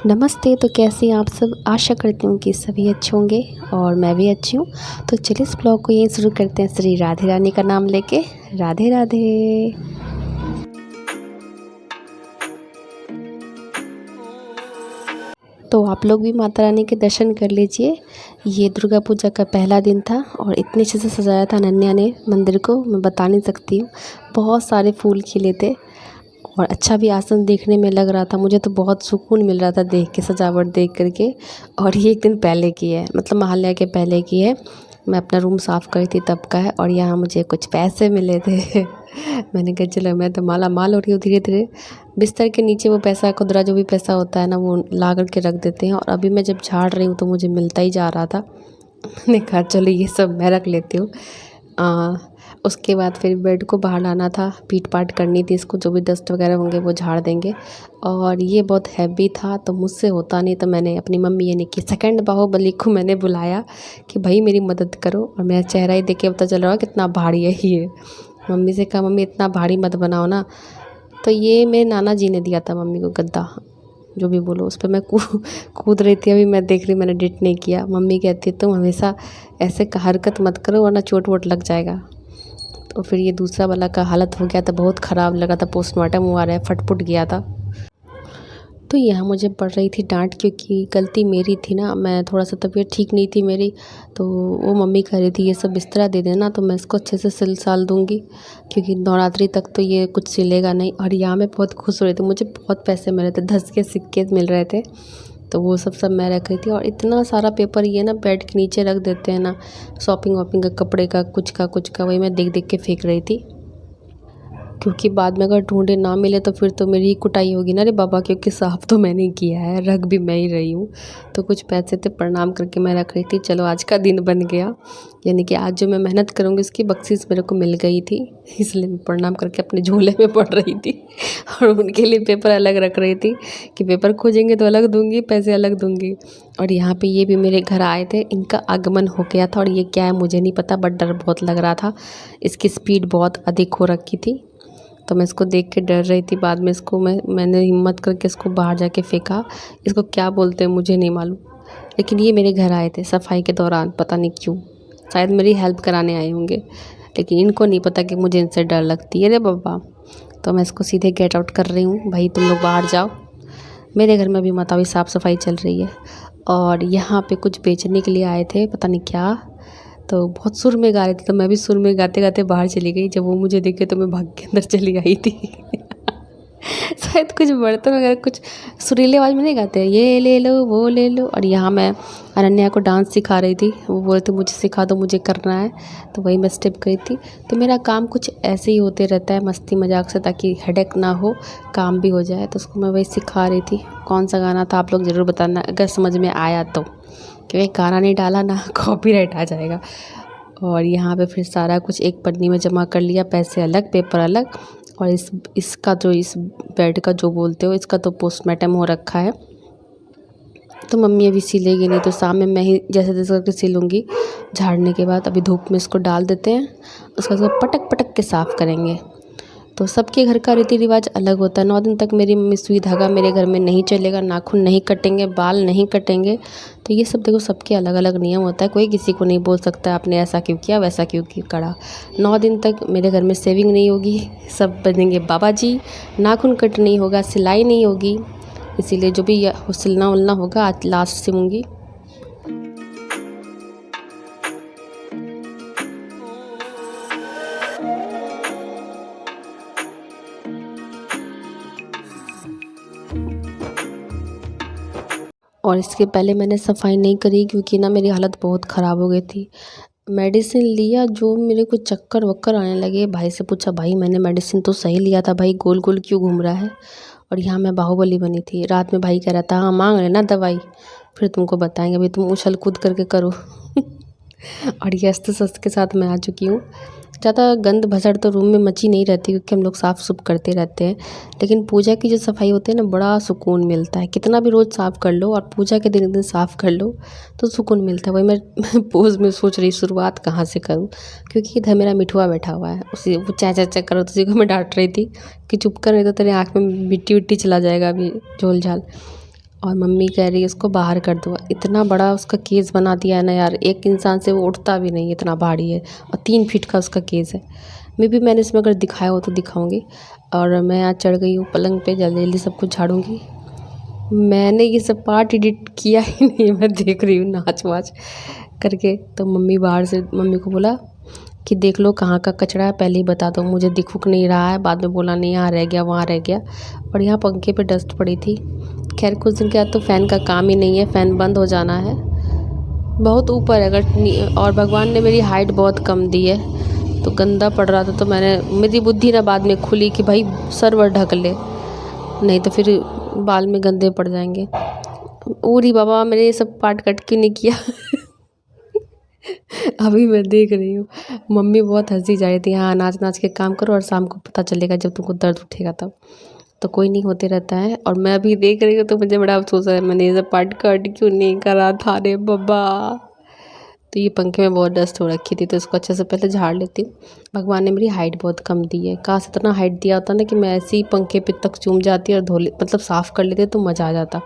नमस्ते। तो कैसे हैं आप सब? आशा करती हूँ कि सभी अच्छे होंगे और मैं भी अच्छी हूँ। तो चलिए इस ब्लॉग को यहीं शुरू करते हैं श्री राधे रानी का नाम लेके। राधे राधे। तो आप लोग भी माता रानी के दर्शन कर लीजिए। ये दुर्गा पूजा का पहला दिन था और इतने अच्छे से सजाया था अनन्या ने मंदिर को, मैं बता नहीं सकती हूँ। बहुत सारे फूल खिले थे और अच्छा भी आसन देखने में लग रहा था। मुझे तो बहुत सुकून मिल रहा था देख के, सजावट देख करके। और ये एक दिन पहले की है, मतलब महालया के पहले की है। मैं अपना रूम साफ़ करी थी तब का है। और यहाँ मुझे कुछ पैसे मिले थे मैंने कहा चलो, मैं तो माला माल हो रही हूँ धीरे धीरे। बिस्तर के नीचे वो पैसा, खुदरा जो भी पैसा होता है ना, वो ला कर के रख देते हैं। और अभी मैं जब झाड़ रही हूँ तो मुझे मिलता ही जा रहा था मैंने कहा चलो ये सब मैं रख लेती हूँ। उसके बाद फिर बेड को बाहर लाना था, पीट पाट करनी थी इसको, जो भी डस्ट वगैरह होंगे वो झाड़ देंगे। और ये बहुत हैवी था तो मुझसे होता नहीं, तो मैंने अपनी मम्मी यानी कि सेकंड बाहुबली को मैंने बुलाया कि भाई मेरी मदद करो। और मेरा चेहरा ही देख के पता चल रहा है कितना भारी है ये। मम्मी से कहा मम्मी इतना भारी मत बनाओ ना। तो ये मेरे नाना जी ने दिया था मम्मी को गद्दा, जो भी बोलो उस पर मैं कूद रही थी। अभी मैं देख रही, मैंने डिट नहीं किया। मम्मी कहती है तुम हमेशा ऐसे हरकत मत करो वरना चोट वोट लग जाएगा। तो फिर ये दूसरा वाला का हालत हो गया था, बहुत ख़राब लगा था। पोस्टमार्टम हुआ रहा है, फट गया था। तो यहाँ मुझे पड़ रही थी डांट, क्योंकि गलती मेरी थी ना। मैं थोड़ा सा तबीयत ठीक नहीं थी मेरी, तो वो मम्मी कह रही थी ये सब बिस्तरा दे देना, तो मैं इसको अच्छे से सिल साल दूँगी, क्योंकि नवरात्रि तक तो ये कुछ सिलेगा नहीं। और यहाँ मैं बहुत खुश हो रही थी, मुझे बहुत पैसे मिल रहे थे, 10 के सिक्के मिल रहे थे। तो वो सब मैं रख रही थी। और इतना सारा पेपर ये ना बेड के नीचे रख देते हैं ना, शॉपिंग वॉपिंग का, कपड़े का, कुछ का, वही मैं देख देख के फेंक रही थी। क्योंकि बाद में अगर ढूंढे ना मिले तो फिर तो मेरी ही कुटाई होगी ना रे बाबा, क्योंकि साफ़ तो मैंने किया है, रख भी मैं ही रही हूँ। तो कुछ पैसे थे, प्रणाम करके मैं रख रही थी। चलो आज का दिन बन गया, यानी कि आज जो मैं मेहनत करूँगी उसकी बख्शीश मेरे को मिल गई थी, इसलिए मैं प्रणाम करके अपने झोले में पड़ रही थी। और उनके लिए पेपर अलग रख रही थी कि पेपर खोजेंगे तो अलग दूँगी, पैसे अलग दूँगी। और यहाँ पे ये भी मेरे घर आए थे, इनका आगमन हो गया था। और ये क्या है मुझे नहीं पता, बट डर बहुत लग रहा था। इसकी स्पीड बहुत अधिक हो रखी थी, तो मैं इसको देख के डर रही थी। बाद में इसको मैंने हिम्मत करके इसको बाहर जाके फेंका। इसको क्या बोलते हैं मुझे नहीं मालूम, लेकिन ये मेरे घर आए थे सफाई के दौरान, पता नहीं क्यों, शायद मेरी हेल्प कराने आए होंगे। लेकिन इनको नहीं पता कि मुझे इनसे डर लगती है रे बाबा। तो मैं इसको सीधे गेट आउट कर रही हूँ, भाई तुम लोग बाहर जाओ, मेरे घर में भी माता भी साफ़ सफाई चल रही है। और यहाँ पे कुछ बेचने के लिए आए थे, पता नहीं क्या। तो बहुत सुर में गा रहे थे, तो मैं भी सुर में गाते गाते बाहर चली गई। जब वो मुझे देखे तो मैं भाग के अंदर चली आई थी शायद कुछ बर्तन वगैरह कुछ सुरीले आवाज़ में नहीं गाते हैं, ये ले लो वो ले लो। और यहाँ मैं अनन्या को डांस सिखा रही थी, वो बोलते मुझे सिखा दो, मुझे करना है। तो वही मैं स्टेप करी थी। तो मेरा काम कुछ ऐसे ही होते रहता है, मस्ती मजाक से, ताकि हेडेक ना हो, काम भी हो जाए। तो उसको मैं वही सिखा रही थी। कौन सा गाना था आप लोग ज़रूर बताना अगर समझ में आया तो, क्योंकि गाना नहीं डाला ना कॉपीराइट आ जाएगा। और यहाँ पे फिर सारा कुछ एक पन्नी में जमा कर लिया, पैसे अलग, पेपर अलग। और इसका जो, इस बेड का जो बोलते हो, इसका तो पोस्टमार्टम हो रखा है। तो मम्मी अभी सिलेगी नहीं, तो शाम में मैं ही जैसे तैसे करके सिलूँगी झाड़ने के बाद। अभी धूप में इसको डाल देते हैं, उसके बाद पटक पटक के साफ़ करेंगे। तो सबके घर का रीति रिवाज अलग होता है। 9 दिन तक मेरी मम्मी सुई धागा मेरे घर में नहीं चलेगा, नाखून नहीं कटेंगे, बाल नहीं कटेंगे। तो ये सब देखो सबके अलग अलग नियम होता है, कोई किसी को नहीं बोल सकता आपने ऐसा क्यों किया, वैसा क्यों करा। 9 दिन तक मेरे घर में सेविंग नहीं होगी, सब बनेंगे बाबा जी। नाखून कट नहीं होगा, सिलाई नहीं होगी, इसीलिए जो भी सिलना उलना होगा आज लास्ट सिलूँगी। और इसके पहले मैंने सफाई नहीं करी, क्योंकि ना मेरी हालत बहुत ख़राब हो गई थी। मेडिसिन लिया, जो मेरे को चक्कर वक्कर आने लगे। भाई से पूछा, भाई मैंने मेडिसिन तो सही लिया था भाई, गोल गोल क्यों घूम रहा है। और यहाँ मैं बाहुबली बनी थी। रात में भाई कह रहा था हाँ मांग लेना दवाई, फिर तुमको बताएंगे, अभी तुम उछल कूद करके करो और ये अस्त्र शस्त्र के साथ मैं आ चुकी हूँ। ज़्यादा गंद भसड़ तो रूम में मची नहीं रहती, क्योंकि हम लोग साफ़ सुफ करते रहते हैं। लेकिन पूजा की जो सफाई होती है ना, बड़ा सुकून मिलता है। कितना भी रोज़ साफ़ कर लो और पूजा के दिन एक दिन साफ़ कर लो तो सुकून मिलता है। वही मैं पोज़ में सोच रही शुरुआत कहाँ से करूँ, क्योंकि इधर मेरा मिठुआ बैठा हुआ है, उसी वो चा चा चा करो, तो उसी को मैं डांट रही थी कि चुप कर, नहीं तो तेरे आँख में मिट्टी विट्टी चला जाएगा अभी, झोल झाल। और मम्मी कह रही है इसको बाहर कर दो। इतना बड़ा उसका केस बना दिया है ना यार, एक इंसान से वो उठता भी नहीं, इतना भारी है और 3 फीट का उसका केस है। मे बी मैंने इसमें अगर दिखाया हो तो दिखाऊंगी। और मैं आज चढ़ गई हूँ पलंग पे, जल्दी जल्दी सब कुछ झाड़ूंगी। मैंने ये सब पार्ट एडिट किया ही नहीं, मैं देख रही हूँ नाच वाच करके। तो मम्मी बाहर से मम्मी को बोला कि देख लो कहाँ का कचरा है, पहले ही बता दो, मुझे दिख उख नहीं रहा है। बाद में बोला नहीं यहाँ रह गया वहाँ रह गया। और यहाँ पंखे पे डस्ट पड़ी थी। खैर कुछ दिन के बाद तो फ़ैन का काम ही नहीं है, फ़ैन बंद हो जाना है। बहुत ऊपर है अगर, और भगवान ने मेरी हाइट बहुत कम दी है, तो गंदा पड़ रहा था। तो मेरी बुद्धि ना बाद में खुली कि भाई सर वर ढक ले, नहीं तो फिर बाल में गंदे पड़ जाएंगे। उरी बाबा मेरे ये सब पार्ट कट क्यों नहीं किया। अभी मैं देख रही हूँ मम्मी बहुत हंसी जा रही थी, हाँ नाच नाच के काम करो और शाम को पता चलेगा जब तुमको दर्द उठेगा तब। तो कोई नहीं, होते रहता है। और मैं अभी देख रही हूँ तो मुझे बड़ा अफसोस है, मैंने ये सब पार्ट कट क्यों नहीं करा था रे बाबा। तो ये पंखे में बहुत डस्ट हो रखी थी, तो इसको अच्छे से पहले झाड़ लेती हूँ। भगवान ने मेरी हाइट बहुत कम दी है, काश इतना हाइट दिया होता ना कि मैं ऐसे ही पंखे पे तक चूम जाती और धो ले, मतलब साफ़ कर लेते तो मज़ा आ जाता।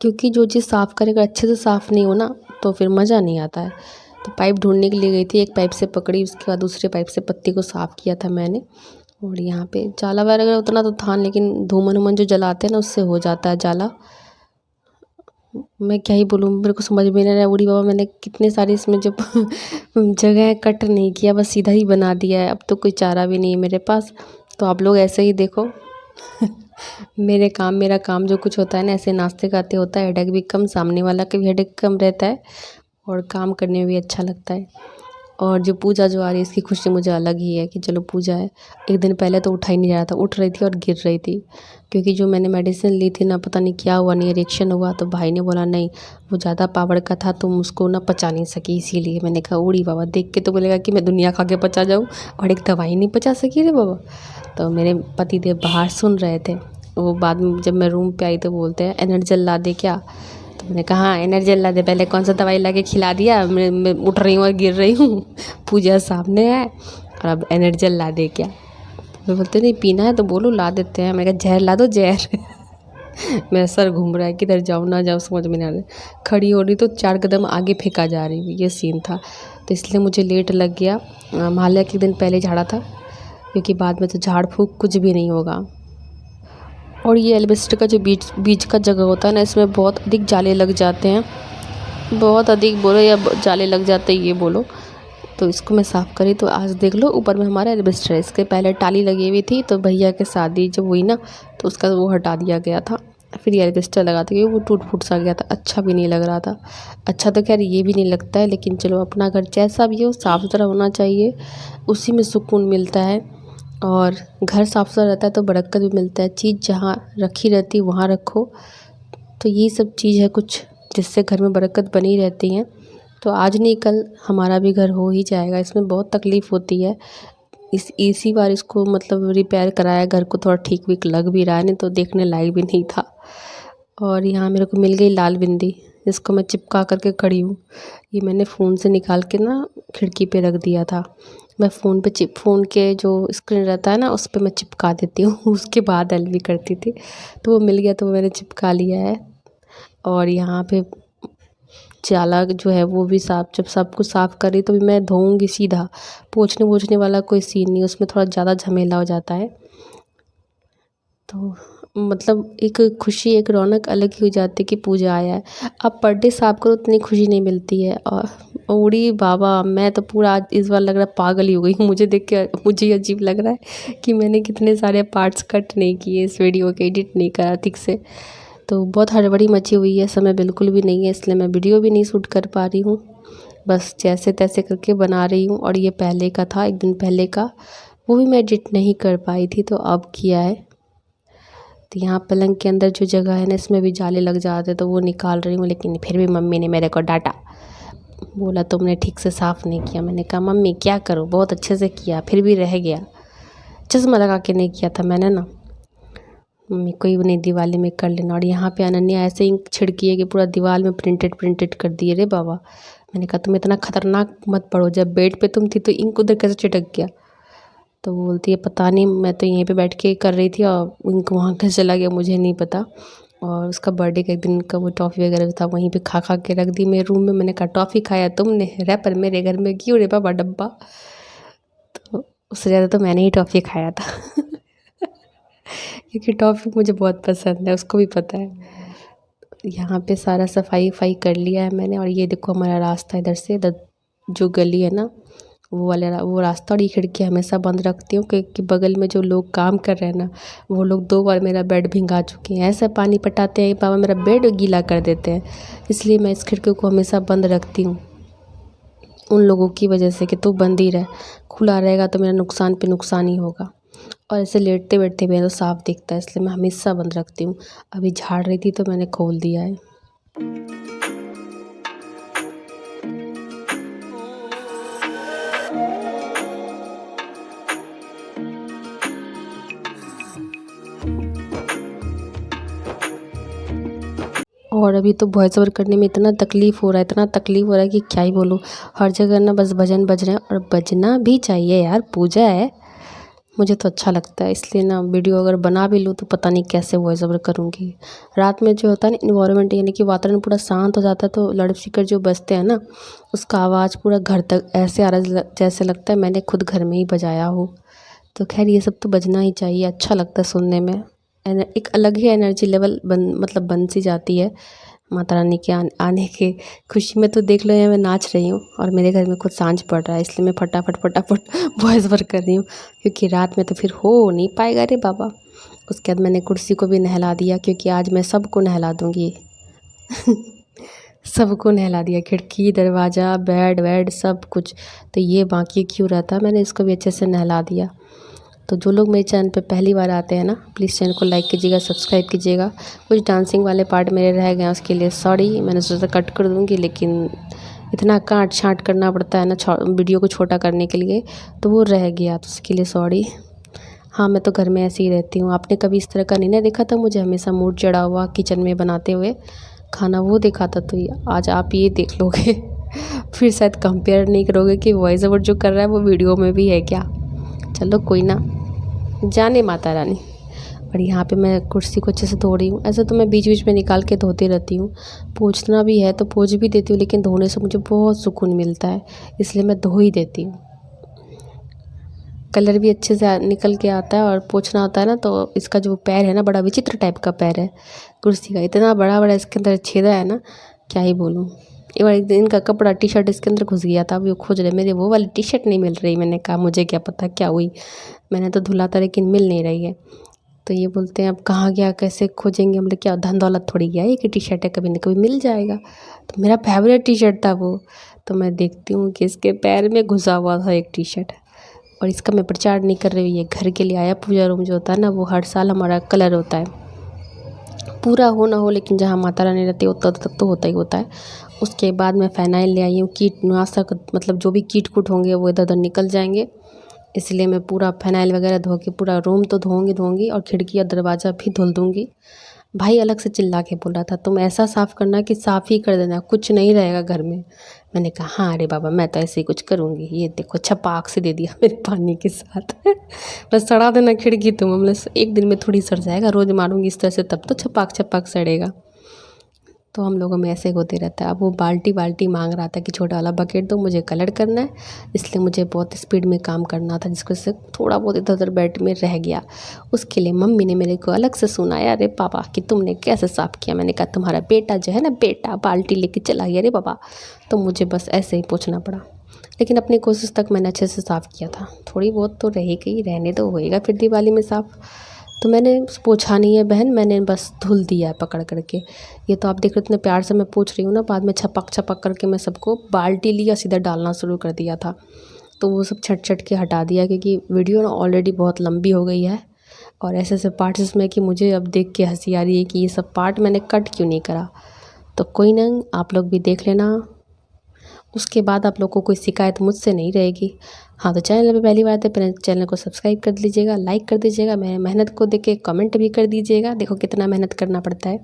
क्योंकि जो चीज़ साफ़ करेगा अच्छे से साफ़ नहीं हो ना तो फिर मज़ा नहीं आता है। तो पाइप ढूंढने के लिए गई थी, एक पाइप से पकड़ी, उसके बाद दूसरे पाइप से पत्ती को साफ़ किया था मैंने। और यहाँ पे जाला वगैरह उतना तो था, लेकिन धूमन वूमन जो जलाते हैं ना उससे हो जाता है जाला। मैं क्या ही बोलूँ, मेरे को समझ में नहीं आ रहा बूढ़ी बाबा, मैंने कितने सारे इसमें जो जगह कट नहीं किया, बस सीधा ही बना दिया है। अब तो कोई चारा भी नहीं है मेरे पास, तो आप लोग ऐसे ही देखो। मेरा काम जो कुछ होता है ना ऐसे नाश्ते खाते होता है, हेडेक भी कम, सामने वाला का भी हेडेक कम रहता है और काम करने में भी अच्छा लगता है। और जो पूजा जो आ रही है इसकी खुशी मुझे अलग ही है कि चलो पूजा है। एक दिन पहले तो उठा ही नहीं जा रहा था, उठ रही थी और गिर रही थी, क्योंकि जो मैंने मेडिसिन ली थी ना पता नहीं क्या हुआ, नहीं रिएक्शन हुआ। तो भाई ने बोला नहीं वो ज़्यादा पावर का था, तुम उसको ना पचा नहीं सकी इसीलिए। मैंने कहा उड़ी बाबा, देख के तो बोलेगा कि मैं दुनिया खा के पचा जाऊँ और एक दवाई नहीं पचा सकी रे बाबा। तो मेरे पति देव बाहर सुन रहे थे। वो बाद में जब मैं रूम पे आई तो बोलते हैं एनर्जल ला दे क्या। तो मैंने कहा हाँ एनर्जल ला दे, पहले कौन सा दवाई ला के खिला दिया, मैं उठ रही हूँ और गिर रही हूँ। पूजा सामने है और अब एनर्जल ला दे क्या। तो बोलते नहीं पीना है तो बोलो ला देते हैं। मैं कहा जहर ला दो जहर। मेरा सर घूम रहा है, किधर जाऊँ ना जाऊँ समझ में नहीं आ रहा। खड़ी हो रही तो 4 कदम आगे फेंका जा रही हूँ, ये सीन था। तो इसलिए मुझे लेट लग गया। महालय के दिन पहले झाड़ा था, क्योंकि बाद में तो झाड़ फूँक कुछ भी नहीं होगा। और ये एल्बेस्टर का जो बीच का जगह होता है ना, इसमें बहुत अधिक जाले लग जाते हैं, बहुत अधिक बोलो या जाले लग जाते हैं ये बोलो। तो इसको मैं साफ़ करी तो आज देख लो ऊपर में हमारा एल्बेस्टर है। इसके पहले टाली लगी हुई थी, तो भैया के शादी जब हुई ना तो उसका वो हटा दिया गया था, फिर ये एल्बेस्टर लगा था, क्योंकि वो टूट फूट सा गया था, अच्छा भी नहीं लग रहा था। अच्छा तो खैर ये भी नहीं लगता है, लेकिन चलो अपना घर जैसा भी हो साफ़ सुथरा होना चाहिए, उसी में सुकून मिलता है। और घर साफ़ सुथरा रहता है तो बरकत भी मिलता है। चीज़ जहाँ रखी रहती है वहाँ रखो, तो यही सब चीज़ है कुछ जिससे घर में बरकत बनी रहती है। तो आज नहीं कल हमारा भी घर हो ही जाएगा। इसमें बहुत तकलीफ़ होती है। इसी बार इसको मतलब रिपेयर कराया, घर को थोड़ा ठीक विक लग भी रहा है, नहीं तो देखने लायक भी नहीं था। और यहाँ मेरे को मिल गई लाल बिंदी, जिसको मैं चिपका करके खड़ी हूँ। ये मैंने फ़ोन से निकाल के ना खिड़की पे रख दिया था। मैं फ़ोन के जो स्क्रीन रहता है ना उस पे मैं चिपका देती हूँ। उसके बाद एलवी करती थी, तो वो मिल गया तो मैंने चिपका लिया है। और यहाँ पे जाला जो है वो भी साफ़, जब सब कुछ साफ़ करी तो भी मैं धोऊँगी सीधा, पोंछने वोछने वाला कोई सीन नहीं, उसमें थोड़ा ज़्यादा झमेला हो जाता है। तो मतलब एक खुशी, एक रौनक अलग ही हो जाती है कि पूजा आया है। अब पर डे साफ़ करो उतनी खुशी नहीं मिलती है। और उड़ी बाबा, मैं तो पूरा आज इस बार लग रहा है पागल ही हो गई हूँ। मुझे देख के मुझे अजीब लग रहा है कि मैंने कितने सारे पार्ट्स कट नहीं किए, इस वीडियो को एडिट नहीं करा ठीक से। तो बहुत हड़बड़ी मची हुई है, समय बिल्कुल भी नहीं है, इसलिए मैं वीडियो भी नहीं शूट कर पा रही हूँ। बस जैसे तैसे करके बना रही हूँ। और ये पहले का था, एक दिन पहले का, वो भी मैं एडिट नहीं कर पाई थी, तो अब किया है। तो यहाँ पलंग के अंदर जो जगह है ना इसमें भी जाले लग जाते, तो वो निकाल रही हूँ। लेकिन फिर भी मम्मी ने मेरे को डांटा, बोला तुमने ठीक से साफ़ नहीं किया। मैंने कहा मम्मी क्या करूँ, बहुत अच्छे से किया फिर भी रह गया, चश्मा लगा के नहीं किया था मैंने ना। मम्मी कोई नहीं, दिवाली में कर लेना। और यहाँ पे अनन्या ऐसे ही छिड़की है कि पूरा दीवार में प्रिंटेड कर दिए रे बाबा। मैंने कहा तुम इतना खतरनाक मत पढ़ो, जब बेड पे तुम थी तो इंक उधर कैसे चिटक गया। तो बोलती है पता नहीं, मैं तो यहीं पे बैठ के कर रही थी और इंक वहाँ कैसे चला गया मुझे नहीं पता। और उसका बर्थडे का एक दिन का वो टॉफ़ी वगैरह था, वहीं पे खा खा के रख दी मेरे रूम में। मैंने कहा टॉफ़ी खाया तुमने, रैपर मेरे घर में क्यों रे बाबा डब्बा। तो उससे ज़्यादा तो मैंने ही टॉफ़ी खाया था क्योंकि टॉफ़ी मुझे बहुत पसंद है, उसको भी पता है। यहाँ पे सारा सफाई वफाई कर लिया है मैंने। और ये देखो हमारा रास्ता इधर से, इधर जो गली है ना वो वाला वो रास्ता। और ये खिड़की हमेशा बंद रखती हूँ क्योंकि बगल में जो लोग काम कर रहे हैं ना, वो लोग 2 बार मेरा बेड भिंगा चुके हैं। ऐसा पानी पटाते हैं पापा मेरा बेड गीला कर देते हैं, इसलिए मैं इस खिड़की को हमेशा बंद रखती हूँ उन लोगों की वजह से कि तू बंद ही रहे, खुला रहेगा तो मेरा नुकसान पे नुकसान ही होगा। और ऐसे लेटते बैठते भी तो साफ दिखता है, इसलिए मैं हमेशा बंद रखती हूँ। अभी झाड़ रही थी तो मैंने खोल दिया है। और अभी तो वॉइस ओवर करने में इतना तकलीफ़ हो रहा है, इतना तकलीफ़ हो रहा है कि क्या ही बोलूँ। हर जगह ना बस भजन बज रहे हैं, और बजना भी चाहिए यार, पूजा है। मुझे तो अच्छा लगता है, इसलिए ना वीडियो अगर बना भी लूँ तो पता नहीं कैसे वॉइस ओवर करूँगी। रात में जो होता है ना इन्वायरमेंट, यानी कि वातावरण पूरा शांत हो जाता है, तो लाउड स्पीकर जो बजते हैं ना, उसका आवाज़ पूरा घर तक ऐसे आ रहा है जैसे लगता है मैंने खुद घर में ही बजाया हो। तो खैर ये सब तो बजना ही चाहिए, अच्छा लगता है सुनने में। एक अलग ही एनर्जी लेवल बन सी जाती है माता रानी के आने के खुशी में। तो देख लो यहाँ मैं नाच रही हूँ, और मेरे घर में खुद सांझ पड़ रहा है, इसलिए मैं फटाफट फटाफट वॉइस ओवर कर रही हूँ, क्योंकि रात में तो फिर हो नहीं पाएगा रे बाबा। उसके बाद मैंने कुर्सी को भी नहला दिया, क्योंकि आज मैं सबको नहला दूँगी सबको नहला दिया, खिड़की दरवाज़ा बेड वेड सब कुछ। तो ये बाकी क्यों रहता, मैंने इसको भी अच्छे से नहला दिया। तो जो लोग मेरे चैनल पे पहली बार आते हैं ना, प्लीज़ चैनल को लाइक कीजिएगा, सब्सक्राइब कीजिएगा। कुछ डांसिंग वाले पार्ट मेरे रह गए हैं, उसके लिए सॉरी। मैंने सोचा कट कर दूँगी, लेकिन इतना काट छाँट करना पड़ता है ना वीडियो को छोटा करने के लिए, तो वो रह गया, तो उसके लिए सॉरी। हाँ, मैं तो घर में ऐसे ही रहती हूँ। आपने कभी इस तरह का नहीं ना देखा था मुझे हमेशा मूड चढ़ा हुआ किचन में बनाते हुए खाना, वो देखा था। तो आज आप ये देख लोगे फिर शायद कंपेयर नहीं करोगे कि वॉइस ओवर जो कर रहा है वो वीडियो में भी है क्या। चलो कोई ना, जाने माता रानी। और यहाँ पे मैं कुर्सी को अच्छे से धो रही हूँ। ऐसे तो मैं बीच बीच में निकाल के धोती रहती हूँ, पोंछना भी है तो पोंछ भी देती हूँ, लेकिन धोने से मुझे बहुत सुकून मिलता है, इसलिए मैं धो ही देती हूँ। कलर भी अच्छे से निकल के आता है। और पोंछना होता है ना, तो इसका जो पैर है ना, बड़ा विचित्र टाइप का पैर है कुर्सी का, इतना बड़ा बड़ा इसके अंदर छेदा है ना, क्या ही बोलूँ। एक दिन इनका कपड़ा टी शर्ट इसके अंदर घुस गया था, अभी वो खोज रहे, मेरे वो वाली टी शर्ट नहीं मिल रही। मैंने कहा मुझे क्या पता क्या हुई, मैंने तो धुला था लेकिन मिल नहीं रही है। तो ये बोलते हैं अब कहाँ गया, कैसे खोजेंगे। हम लोग क्या धन दौलत थोड़ी गया, एक ही टी शर्ट है, कभी ना कभी मिल जाएगा। तो मेरा फेवरेट टी शर्ट था वो, तो मैं देखती हूँ कि इसके पैर में घुसा हुआ था एक टी शर्ट। और इसका मैं प्रचार नहीं कर रही हूँ, ये घर के लिए आया। पूजा रूम जो होता है ना, वो हर साल हमारा कलर होता है, पूरा हो ना हो, लेकिन जहाँ माता रानी रहती है उतना तक तो होता ही होता है। उसके बाद मैं फ़िनाइल ले आई हूँ, कीटनाशक, मतलब जो भी कीट कूट होंगे वो इधर उधर निकल जाएंगे, इसलिए मैं पूरा फ़िनाइल वगैरह धो के पूरा रूम तो धोऊंगी, और खिड़की और दरवाज़ा भी धुल दूँगी। भाई अलग से चिल्ला के बोल रहा था तुम ऐसा साफ़ करना कि साफ़ ही कर देना, कुछ नहीं रहेगा घर में। मैंने कहा हाँ अरे बाबा मैं तो ऐसे ही कुछ करूँगी। ये देखो छपाक से दे दिया मेरे पानी के साथ बस सड़ा देना खिड़की, तुम मतलब एक दिन में थोड़ी सड़ जाएगा, रोज़ मारूंगी इस तरह से तब तो छपाक छपाक सड़ेगा। तो हम लोगों में ऐसे होते रहता है। अब वो बाल्टी बाल्टी मांग रहा था कि छोटा वाला बकेट दो, मुझे कलर करना है, इसलिए मुझे बहुत स्पीड में काम करना था, जिसको से थोड़ा बहुत इधर उधर बेड में रह गया। उसके लिए मम्मी ने मेरे को अलग से सुनाया, अरे पापा कि तुमने कैसे साफ़ किया। मैंने कहा तुम्हारा बेटा जो है ना, बेटा बाल्टी लेके चला गया रे बाबा, तो मुझे बस ऐसे ही पूछना पड़ा। लेकिन अपनी कोशिश तक मैंने अच्छे से साफ़ किया था। थोड़ी बहुत तो रहेगी, रहने तो होएगा फिर दिवाली में साफ़। तो मैंने पोंछा नहीं है बहन, मैंने बस धुल दिया है पकड़ करके। ये तो आप देख रहे हो इतने प्यार से मैं पोंछ रही हूँ ना, बाद में छपक छपक करके मैं सबको बाल्टी लिया सीधा डालना शुरू कर दिया था। तो वो सब छट छट के हटा दिया, क्योंकि वीडियो ना ऑलरेडी बहुत लंबी हो गई है, और ऐसे ऐसे पार्ट्स इसमें कि मुझे अब देख के हंसी आ रही है कि ये सब पार्ट मैंने कट क्यों नहीं करा। तो कोई नहीं, आप लोग भी देख लेना, उसके बाद आप लोग को कोई शिकायत मुझसे नहीं रहेगी। हाँ, तो चैनल पे पहली बार आते हैं, चैनल को सब्सक्राइब कर लीजिएगा, लाइक कर दीजिएगा, मेरे मेहनत को देख के कमेंट भी कर दीजिएगा। देखो कितना मेहनत करना पड़ता है।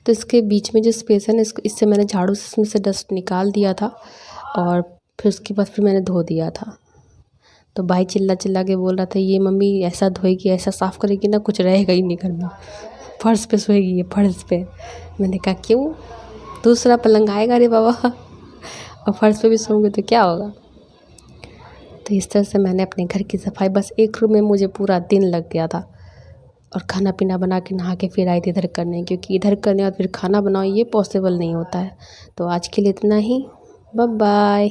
तो इसके बीच में जो स्पेस है ना, इससे मैंने झाड़ू से इसमें से डस्ट निकाल दिया था, और फिर उसके बाद फिर मैंने धो दिया था। तो भाई चिल्ला चिल्ला के बोल रहा था ये मम्मी ऐसा धोएगी ऐसा साफ़ करेगी ना, कुछ रहेगा ही नहीं घर में। फर्श पे सोएगी ये, फर्श पे। मैंने कहा क्यों, दूसरा पलंग आएगा रे बाबा, और फर्श पे भी सोऊंगी तो क्या होगा। तो इस तरह से मैंने अपने घर की सफाई, बस एक रूम में मुझे पूरा दिन लग गया था। और खाना पीना बना के नहा के फिर आई थी इधर करने, क्योंकि इधर करने और फिर खाना बनाओ ये पॉसिबल नहीं होता है। तो आज के लिए इतना ही, बाय बाय।